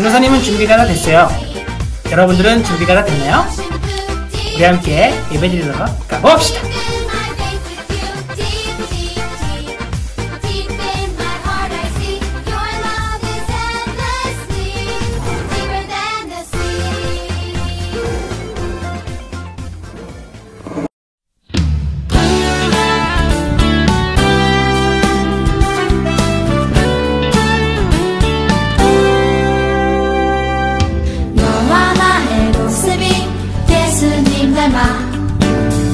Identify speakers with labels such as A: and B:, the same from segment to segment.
A: 변호사님은 준비가 다 됐어요. 여러분들은 준비가 다 됐나요? 우리 함께 예배드리러 가봅시다.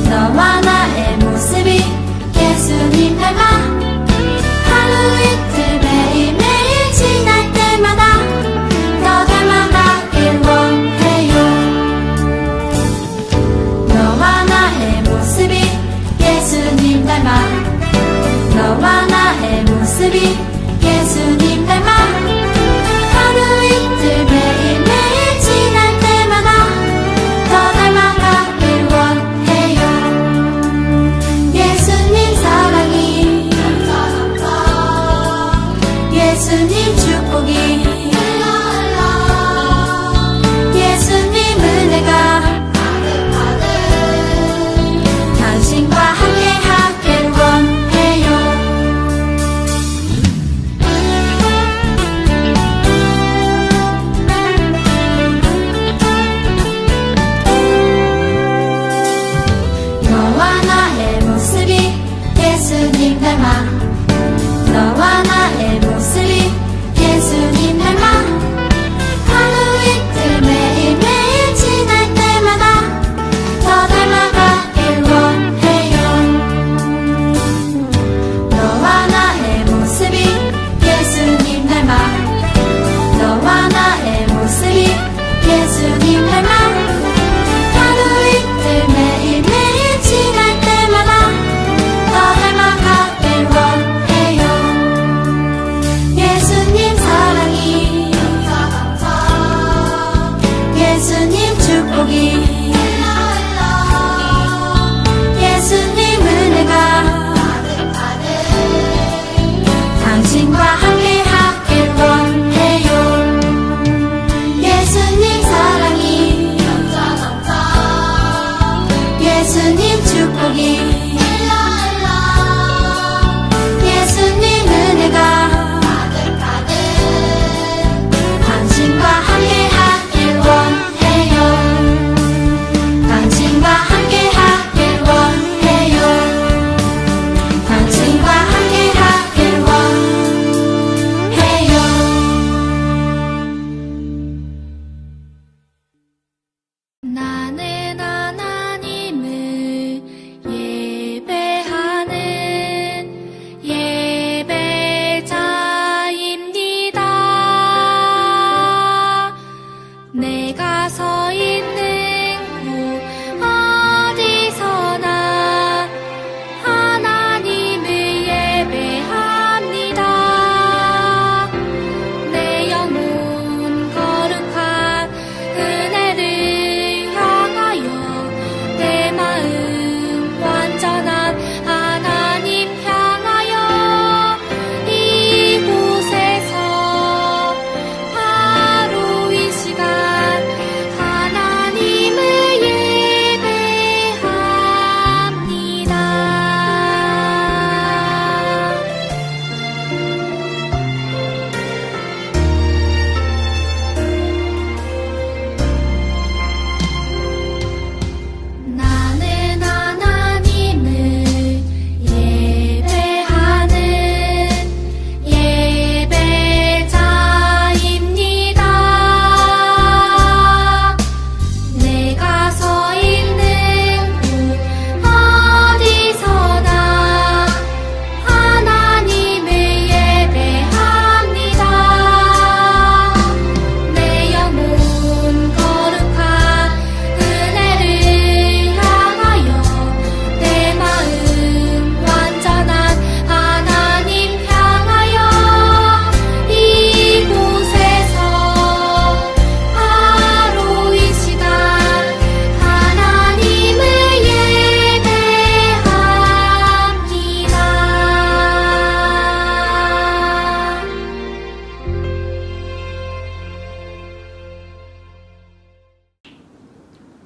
B: 너와 나의 모습이 예수님 닮아 하루 이틀 매일매일 지날 때마다 더 닮아가길 원해요. 너와 나의 모습이 예수님 닮아 너와 나의 모습이 예수님 닮아 하루 이틀 매일매일 지날 때마다 더 닮아가길 원해요. 예수님 축복이 예수님 은혜가 당신과 함께 하길 원해요. 너와 나의 모습이 예수님 닮아 너와 나의 모습이 예수님 닮아 하루 이틀 매일매일 지날 때마다 더 닮아가길 원해요. 너와 나의 모습이 예수님 닮아 너와 나의 모습이 예수님 닮아 하루 이틀 매일매일 지날 때마다 더 닮아가길 원해요. 예수님 사랑이 예수님 축복이 예수님 은혜가 당신과 함께 하길 원해요. 예수님 사랑이 예수님 축복이 예수님 은혜가 당신과 함께 하길 원해요. 당신과 함께 하길 원해요. 당신과 함께 하길 원해요. 나는 하나님을 예배하는 예배자입니다. 내가 서 있는 곳 어디서나 하나님을 예배합니다. 내 영혼 거룩한 은혜를 향하여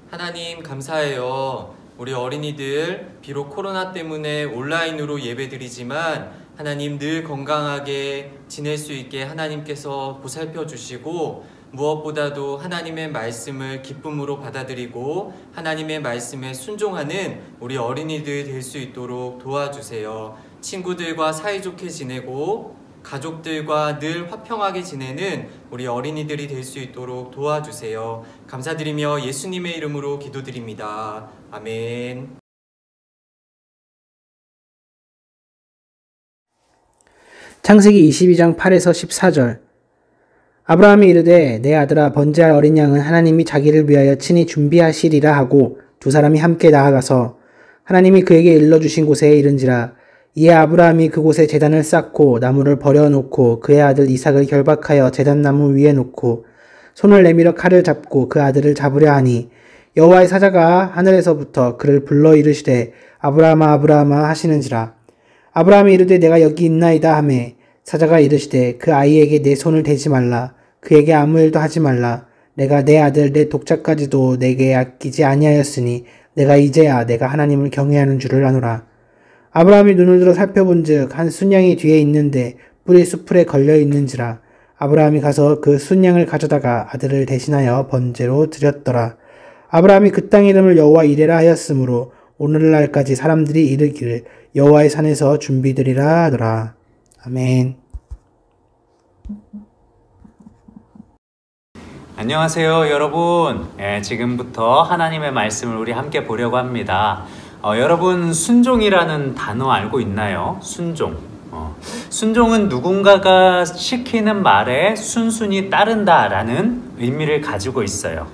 C: 하나님 감사해요. 우리 어린이들 비록 코로나 때문에 온라인으로 예배드리지만 하나님 늘 건강하게 지낼 수 있게 하나님께서 보살펴 주시고 무엇보다도 하나님의 말씀을 기쁨으로 받아들이고 하나님의 말씀에 순종하는 우리 어린이들 될 수 있도록 도와주세요. 친구들과 사이좋게 지내고 가족들과 늘 화평하게 지내는 우리 어린이들이 될 수 있도록 도와주세요. 감사드리며 예수님의 이름으로 기도드립니다. 아멘.
A: 창세기 22장 8에서 14절. 아브라함이 이르되 내 아들아 번제할 어린 양은 하나님이 자기를 위하여 친히 준비하시리라 하고 두 사람이 함께 나아가서 하나님이 그에게 일러주신 곳에 이른지라. 이에 아브라함이 그곳에 제단을 쌓고 나무를 버려놓고 그의 아들 이삭을 결박하여 제단나무 위에 놓고 손을 내밀어 칼을 잡고 그 아들을 잡으려 하니 여호와의 사자가 하늘에서부터 그를 불러 이르시되 아브라함아 아브라함아 하시는지라. 아브라함이 이르되 내가 여기 있나이다 하매 사자가 이르시되 그 아이에게 내 손을 대지 말라. 그에게 아무 일도 하지 말라. 내가 내 아들 내 독자까지도 내게 아끼지 아니하였으니 내가 이제야 내가 하나님을 경외하는 줄을 아노라. 아브라함이 눈을 들어 살펴본즉 한 순양이 뒤에 있는데 뿔이 수풀에 걸려 있는지라. 아브라함이 가서 그 순양을 가져다가 아들을 대신하여 번제로 드렸더라. 아브라함이 그 땅 이름을 여호와 이레라 하였으므로 오늘날까지 사람들이 이르기를 여호와의 산에서 준비되리라 하더라. 아멘.
D: 안녕하세요 여러분. 지금부터 하나님의 말씀을 우리 함께 보려고 합니다. 여러분 순종이라는 단어 알고 있나요? 순종. 순종은 누군가가 시키는 말에 순순히 따른다라는 의미를 가지고 있어요.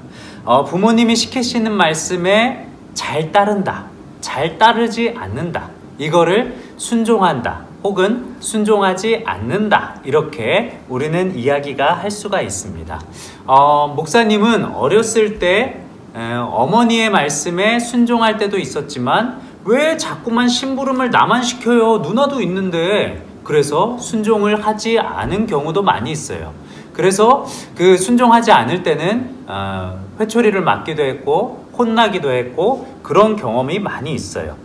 D: 부모님이 시키시는 말씀에 잘 따른다, 잘 따르지 않는다, 이거를 순종한다 혹은 순종하지 않는다, 이렇게 우리는 이야기가 할 수가 있습니다. 목사님은 어렸을 때 어머니의 말씀에 순종할 때도 있었지만 왜 자꾸만 심부름을 나만 시켜요? 누나도 있는데. 그래서 순종을 하지 않은 경우도 많이 있어요. 그래서 그 순종하지 않을 때는 회초리를 맞기도 했고 혼나기도 했고 그런 경험이 많이 있어요.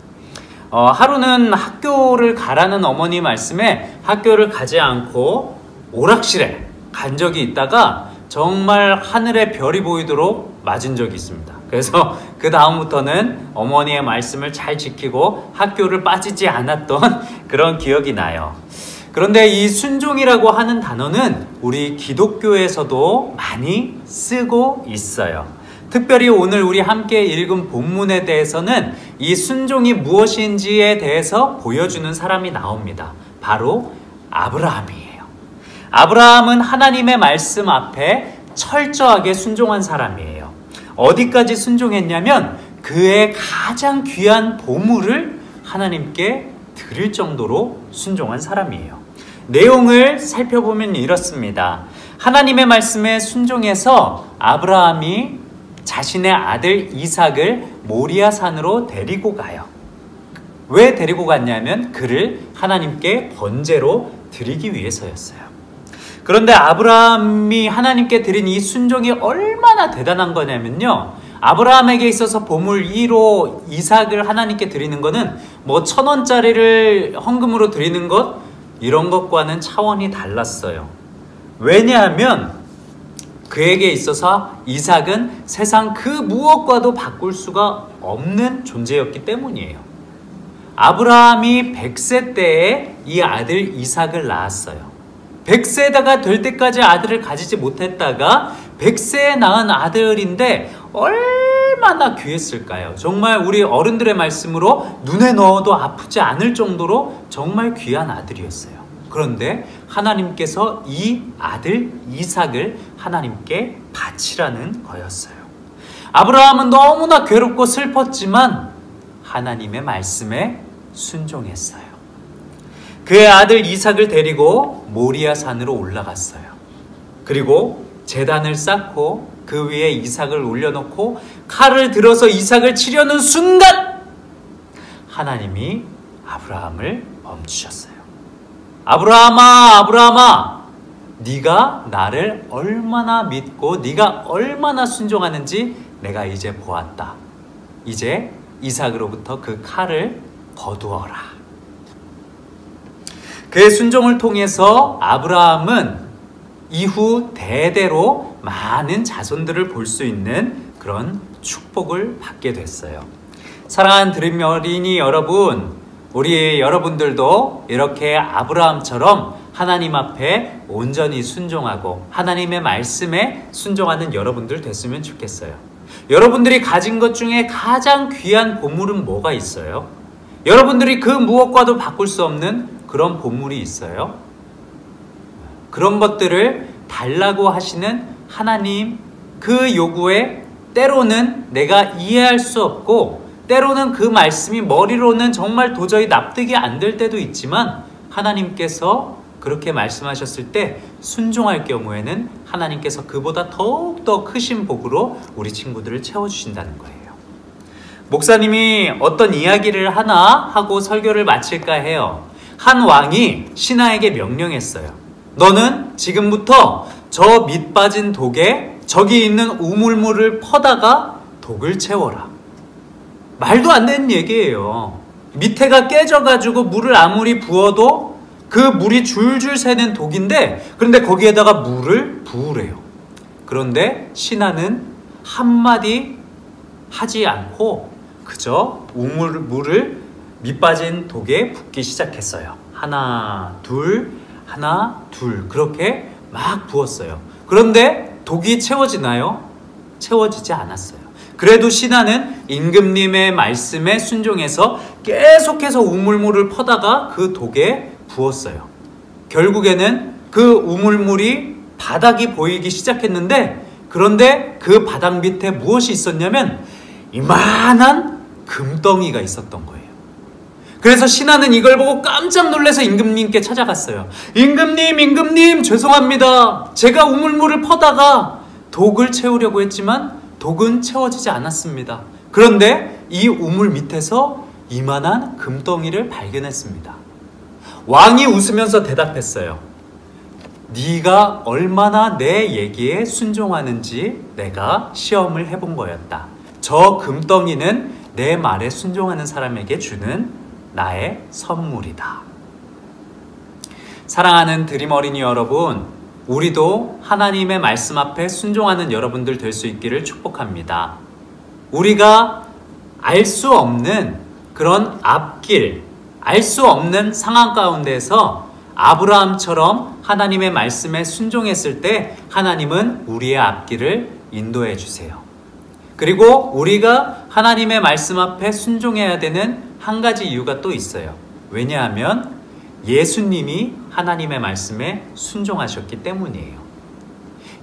D: 하루는 학교를 가라는 어머니 말씀에 학교를 가지 않고 오락실에 간 적이 있다가 정말 하늘에 별이 보이도록 맞은 적이 있습니다. 그래서 그 다음부터는 어머니의 말씀을 잘 지키고 학교를 빠지지 않았던 그런 기억이 나요. 그런데 이 순종이라고 하는 단어는 우리 기독교에서도 많이 쓰고 있어요. 특별히 오늘 우리 함께 읽은 본문에 대해서는 이 순종이 무엇인지에 대해서 보여주는 사람이 나옵니다. 바로 아브라함이에요. 아브라함은 하나님의 말씀 앞에 철저하게 순종한 사람이에요. 어디까지 순종했냐면 그의 가장 귀한 보물을 하나님께 드릴 정도로 순종한 사람이에요. 내용을 살펴보면 이렇습니다. 하나님의 말씀에 순종해서 아브라함이 자신의 아들 이삭을 모리아 산으로 데리고 가요. 왜 데리고 갔냐면 그를 하나님께 번제로 드리기 위해서였어요. 그런데 아브라함이 하나님께 드린 이 순종이 얼마나 대단한 거냐면요, 아브라함에게 있어서 보물 1호 이삭을 하나님께 드리는 거는 뭐 1,000원짜리를 헌금으로 드리는 것, 이런 것과는 차원이 달랐어요. 왜냐하면 그에게 있어서 이삭은 세상 그 무엇과도 바꿀 수가 없는 존재였기 때문이에요. 아브라함이 100세 때에 이 아들 이삭을 낳았어요. 100세가 될 때까지 아들을 가지지 못했다가 100세에 낳은 아들인데 얼마나 귀했을까요? 정말 우리 어른들의 말씀으로 눈에 넣어도 아프지 않을 정도로 정말 귀한 아들이었어요. 그런데 하나님께서 이 아들 이삭을 하나님께 바치라는 거였어요. 아브라함은 너무나 괴롭고 슬펐지만 하나님의 말씀에 순종했어요. 그의 아들 이삭을 데리고 모리아 산으로 올라갔어요. 그리고 제단을 쌓고 그 위에 이삭을 올려놓고 칼을 들어서 이삭을 치려는 순간 하나님이 아브라함을 멈추셨어요. 아브라함아, 아브라함아, 네가 나를 얼마나 믿고 네가 얼마나 순종하는지 내가 이제 보았다. 이제 이삭으로부터 그 칼을 거두어라. 그의 순종을 통해서 아브라함은 이후 대대로 많은 자손들을 볼 수 있는 그런 축복을 받게 됐어요. 사랑하는 드림 어린이 여러분, 우리 여러분들도 이렇게 아브라함처럼 하나님 앞에 온전히 순종하고 하나님의 말씀에 순종하는 여러분들 됐으면 좋겠어요. 여러분들이 가진 것 중에 가장 귀한 보물은 뭐가 있어요? 여러분들이 그 무엇과도 바꿀 수 없는 그런 보물이 있어요. 그런 것들을 달라고 하시는 하나님, 그 요구에 때로는 내가 이해할 수 없고 때로는 그 말씀이 머리로는 정말 도저히 납득이 안 될 때도 있지만 하나님께서 그렇게 말씀하셨을 때 순종할 경우에는 하나님께서 그보다 더욱더 크신 복으로 우리 친구들을 채워주신다는 거예요. 목사님이 어떤 이야기를 하나 하고 설교를 마칠까 해요. 한 왕이 신하에게 명령했어요. 너는 지금부터 저 밑 빠진 독에 저기 있는 우물물을 퍼다가 독을 채워라. 말도 안 되는 얘기예요. 밑에가 깨져가지고 물을 아무리 부어도 그 물이 줄줄 새는 독인데, 그런데 거기에다가 물을 부으래요. 그런데 신하는 한마디 하지 않고 그저 우물물을 밑 빠진 독에 붓기 시작했어요. 하나 둘 그렇게 막 부었어요. 그런데 독이 채워지나요? 채워지지 않았어요. 그래도 신하는 임금님의 말씀에 순종해서 계속해서 우물물을 퍼다가 그 독에 부었어요. 결국에는 그 우물물이 바닥이 보이기 시작했는데, 그런데 그 바닥 밑에 무엇이 있었냐면 이만한 금덩이가 있었던 거예요. 그래서 신하는 이걸 보고 깜짝 놀라서 임금님께 찾아갔어요. 임금님, 죄송합니다. 제가 우물물을 퍼다가 독을 채우려고 했지만 독은 채워지지 않았습니다. 그런데 이 우물 밑에서 이만한 금덩이를 발견했습니다. 왕이 웃으면서 대답했어요. 네가 얼마나 내 얘기에 순종하는지 내가 시험을 해본 거였다. 저 금덩이는 내 말에 순종하는 사람에게 주는 나의 선물이다. 사랑하는 드림 어린이 여러분, 우리도 하나님의 말씀 앞에 순종하는 여러분들 될 수 있기를 축복합니다. 우리가 알 수 없는 그런 앞길, 알 수 없는 상황 가운데서 아브라함처럼 하나님의 말씀에 순종했을 때 하나님은 우리의 앞길을 인도해 주세요. 그리고 우리가 하나님의 말씀 앞에 순종해야 되는 한 가지 이유가 또 있어요. 왜냐하면 예수님이 하나님의 말씀에 순종하셨기 때문이에요.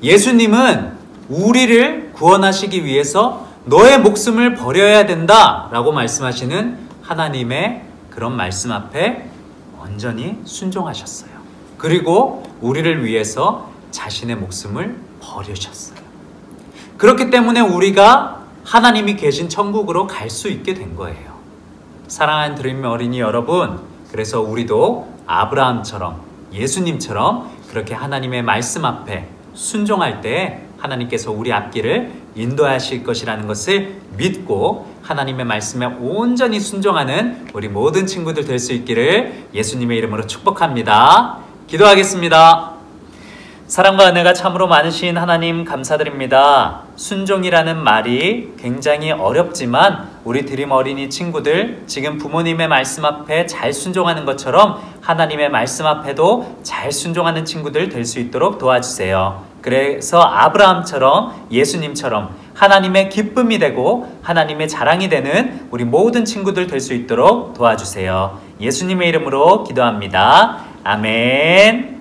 D: 예수님은 우리를 구원하시기 위해서 너의 목숨을 버려야 된다 라고 말씀하시는 하나님의 그런 말씀 앞에 온전히 순종하셨어요. 그리고 우리를 위해서 자신의 목숨을 버리셨어요. 그렇기 때문에 우리가 하나님이 계신 천국으로 갈 수 있게 된 거예요. 사랑하는 드림 어린이 여러분, 그래서 우리도 아브라함처럼 예수님처럼 그렇게 하나님의 말씀 앞에 순종할 때 하나님께서 우리 앞길을 인도하실 것이라는 것을 믿고 하나님의 말씀에 온전히 순종하는 우리 모든 친구들 될 수 있기를 예수님의 이름으로 축복합니다. 기도하겠습니다. 사랑과 은혜가 참으로 많으신 하나님 감사드립니다. 순종이라는 말이 굉장히 어렵지만 우리 드림 어린이 친구들 지금 부모님의 말씀 앞에 잘 순종하는 것처럼 하나님의 말씀 앞에도 잘 순종하는 친구들 될 수 있도록 도와주세요. 그래서 아브라함처럼 예수님처럼 하나님의 기쁨이 되고 하나님의 자랑이 되는 우리 모든 친구들 될 수 있도록 도와주세요. 예수님의 이름으로 기도합니다. 아멘.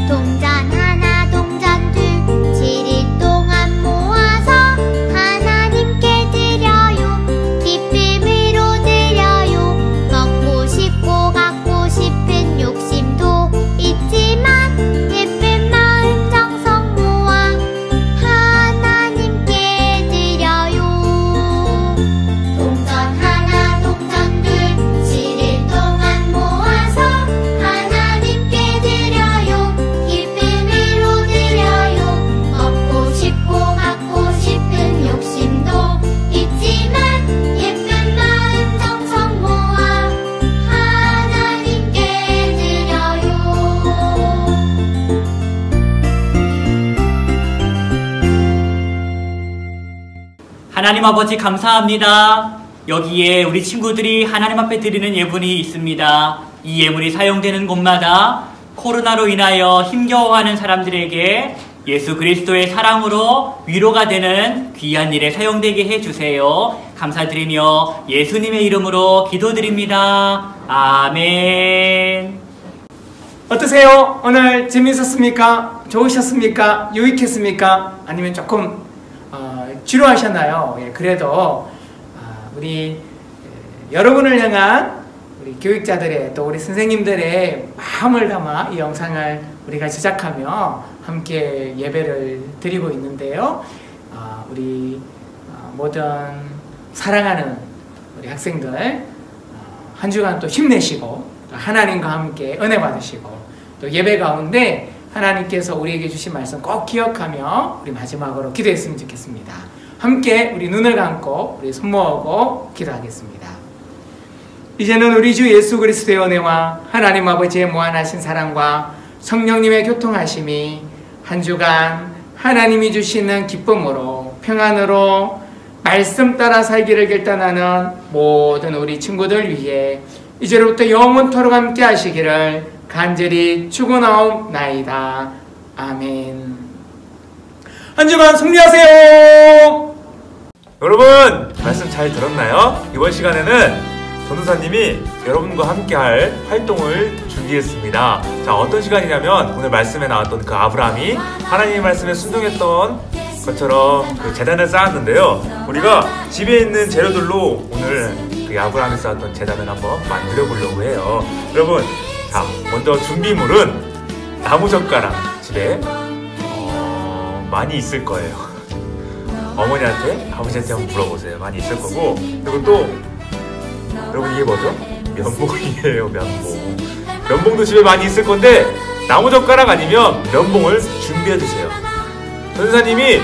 B: 동전 하나 동전 둘 7일 동안 모아서 하나님께 드려요. 기쁨으로 드려요. 먹고 싶고 갖고 싶은 욕심도 있지만 예쁜 마음 정성
E: 하나님 아버지 감사합니다. 여기에 우리 친구들이 하나님 앞에 드리는 예물이 있습니다. 이 예물이 사용되는 곳마다 코로나로 인하여 힘겨워하는 사람들에게 예수 그리스도의 사랑으로 위로가 되는 귀한 일에 사용되게 해주세요. 감사드리며 예수님의 이름으로 기도드립니다. 아멘.
F: 어떠세요? 오늘 재미있었습니까? 좋으셨습니까? 유익했습니까? 아니면 조금 지루하셨나요? 예, 그래도 우리 여러분을 향한 우리 교육자들의 또 우리 선생님들의 마음을 담아 이 영상을 우리가 제작하며 함께 예배를 드리고 있는데요. 우리 모든 사랑하는 우리 학생들 한 주간 또 힘내시고 하나님과 함께 은혜 받으시고 또 예배 가운데 하나님께서 우리에게 주신 말씀 꼭 기억하며 우리 마지막으로 기도했으면 좋겠습니다. 함께 우리 눈을 감고 우리 손 모으고 기도하겠습니다. 이제는 우리 주 예수 그리스도의 은혜와 하나님 아버지의 무한하신 사랑과 성령님의 교통하심이 한 주간 하나님이 주시는 기쁨으로 평안으로 말씀 따라 살기를 결단하는 모든 우리 친구들 위해 이제로부터 영원토록 함께 하시기를 간절히 축원하옵나이다. 아멘. 한 주간 승리하세요.
G: 여러분 말씀 잘 들었나요? 이번 시간에는 전도사님이 여러분과 함께할 활동을 준비했습니다. 자, 어떤 시간이냐면 오늘 말씀에 나왔던 그 아브라함이 하나님의 말씀에 순종했던 것처럼 그 제단을 쌓았는데요. 우리가 집에 있는 재료들로 오늘 그 아브라함이 쌓았던 제단을 한번 만들어 보려고 해요. 여러분, 자, 먼저 준비물은 나무젓가락 집에 많이 있을 거예요. 어머니한테, 아버지한테 한번 물어보세요. 많이 있을 거고. 그리고 또 여러분 이게 뭐죠? 면봉이에요. 면봉. 면봉도 집에 많이 있을 건데 나무젓가락 아니면 면봉을 준비해주세요. 전도사님이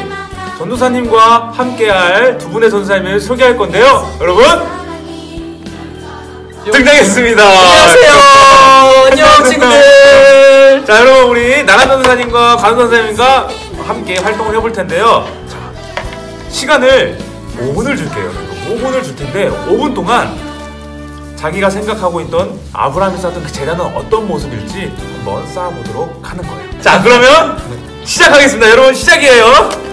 G: 전도사님과 함께할 두 분의 전도사님을 소개할 건데요. 여러분 등장했습니다.
F: 안녕하세요. 안녕 친구들.
G: 자, 여러분 우리 나란 전도사님과 관우 전도사님과 함께 활동을 해볼 텐데요. 자, 시간을 5분을 줄게요. 5분을 줄 텐데 5분 동안 자기가 생각하고 있던 아브라함이 쌓았던 그 제단은 어떤 모습일지 한번 쌓아보도록 하는 거예요. 자, 그러면 시작하겠습니다. 여러분 시작이에요.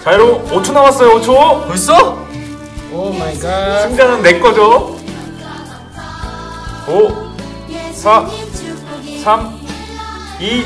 G: 자, 여러분 5초 남았어요. 5초.
F: 벌써? 오 마이 갓.
G: 승자는 내 거죠. 5 4 3 2 1